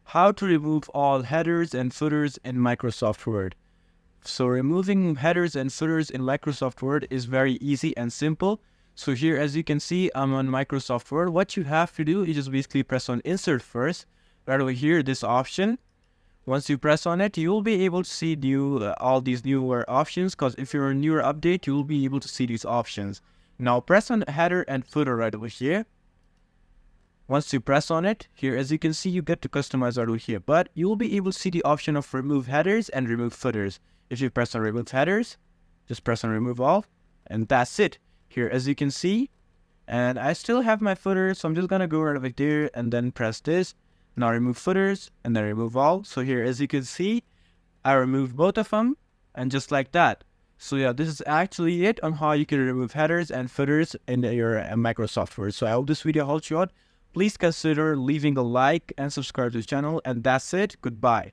how to remove all headers and footers in Microsoft Word. So removing headers and footers in Microsoft Word is very easy and simple. So here, as you can see, I'm on Microsoft Word. What you have to do is just basically press on insert first, right over here, this option. Once you press on it, you will be able to see all these newer options, because if you're a newer update, you will be able to see these options. Now press on header and footer right over here. Once you press on it, here as you can see, you get to customize right over here, but you will be able to see the option of remove headers and remove footers. If you press on remove headers, just press on remove all, and that's it. Here as you can see, and I still have my footer, so I'm just gonna go right over there and then press this. Now remove footers and then remove all. So here as you can see, I removed both of them, and just like that. So yeah, this is actually it on how you can remove headers and footers in your Microsoft Word. So I hope this video helped you out. Please consider leaving a like and subscribe to the channel, and that's it. Goodbye.